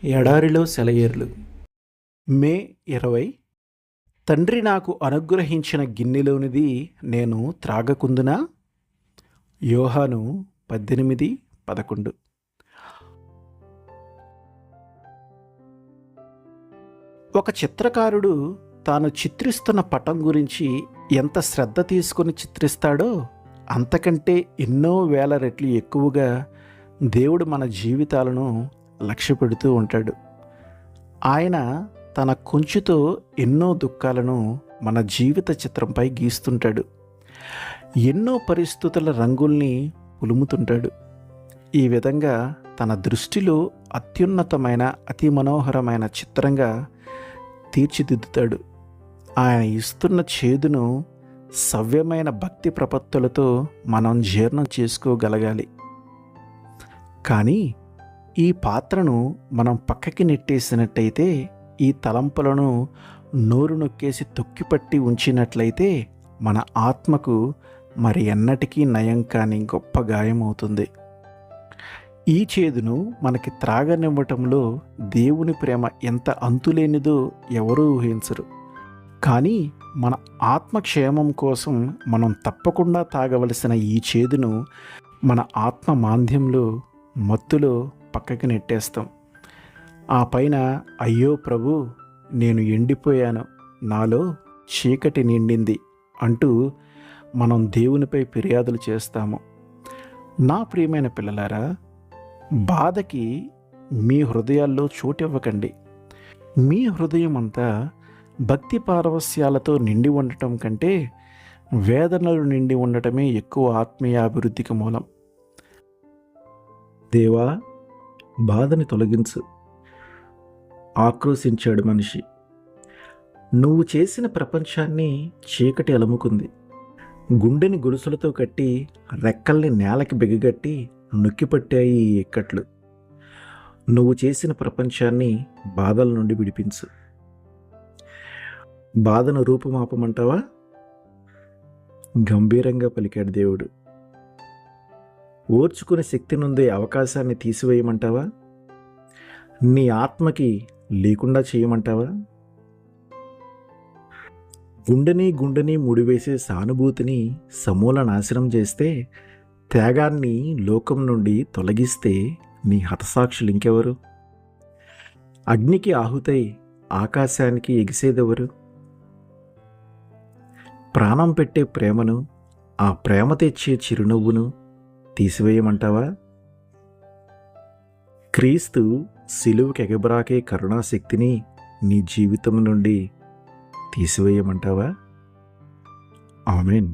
ఎడారిలో సెలయేర్లు. మే 20. తండ్రి నాకు అనుగ్రహించిన గిన్నెలోనిది నేను త్రాగకుందునా? యోహాను 18:11. ఒక చిత్రకారుడు తాను చిత్రిస్తున్న పటం గురించి ఎంత శ్రద్ధ తీసుకొని చిత్రిస్తాడో అంతకంటే ఎన్నో వేల రెట్లు ఎక్కువగా దేవుడు మన జీవితాలను లక్ష్య పెడుతూ ఉంటాడు. ఆయన తన కొంచెతో ఎన్నో దుఃఖాలను మన జీవిత చిత్రంపై గీస్తుంటాడు. ఎన్నో పరిస్థితుల రంగుల్ని పులుముతుంటాడు. ఈ విధంగా తన దృష్టిలో అత్యున్నతమైన అతి మనోహరమైన చిత్రంగా తీర్చిదిద్దుతాడు. ఆయన ఇస్తున్న చేదును సవ్యమైన భక్తి ప్రపత్తులతో మనం జీర్ణం చేసుకోగలగాలి. కానీ ఈ పాత్రను మనం పక్కకి నెట్టేసినట్టయితే, ఈ తలంపులను నోరు నొక్కేసి తొక్కిపట్టి ఉంచినట్లయితే మన ఆత్మకు మరి ఎన్నటికీ నయం కాని గొప్ప గాయమవుతుంది. ఈ చేదును మనకి త్రాగనివ్వటంలో దేవుని ప్రేమ ఎంత అంతులేనిదో ఎవరూ ఊహించరు. కానీ మన ఆత్మక్షేమం కోసం మనం తప్పకుండా తాగవలసిన ఈ చేదును మన ఆత్మ మాంద్యంలో మత్తులో పక్కకి నెట్టేస్తాం. ఆ పైన అయ్యో ప్రభు, నేను ఎండిపోయాను, నాలో చీకటి నిండింది అంటూ మనం దేవునిపై ఫిర్యాదులు చేస్తాము. నా ప్రియమైన పిల్లలారా, బాధకి మీ హృదయాల్లో చోటివ్వకండి. మీ హృదయం అంతా భక్తి పారవస్యాలతో నిండి ఉండటం కంటే వేదనలు నిండి ఉండటమే ఎక్కువ ఆత్మీయాభివృద్ధికి మూలం. దేవా, బాధని తొలగించు, ఆక్రోశించాడు మనిషి. నువ్వు చేసిన ప్రపంచాన్ని చీకటి అలుముకుంది. గుండెని గొలుసులతో కట్టి రెక్కల్ని నేలకి బిగగట్టి నొక్కిపట్టాయి ఈ ఇక్కట్లు. నువ్వు చేసిన ప్రపంచాన్ని బాధల నుండి విడిపించు. బాధను రూపుమాపమంటావా? గంభీరంగా పలికాడు దేవుడు. ఓర్చుకునే శక్తి నుండి అవకాశాన్ని తీసివేయమంటావా? నీ ఆత్మకి లేకుండా చేయమంటావా? గుండెని ముడివేసే సానుభూతిని సమూల నాశనం చేస్తే, త్యాగాన్ని లోకం నుండి తొలగిస్తే నీ హతసాక్షులు ఇంకెవరు? అగ్నికి ఆహుతై ఆకాశానికి ఎగిసేదెవరు? ప్రాణం పెట్టే ప్రేమను, ఆ ప్రేమ తెచ్చే చిరునవ్వును తీసివేయమంటావా? క్రీస్తు సిలువకి ఎగబ్రాకే కరుణాశక్తిని నీ జీవితం నుండి తీసివేయమంటావా? ఆమేన్.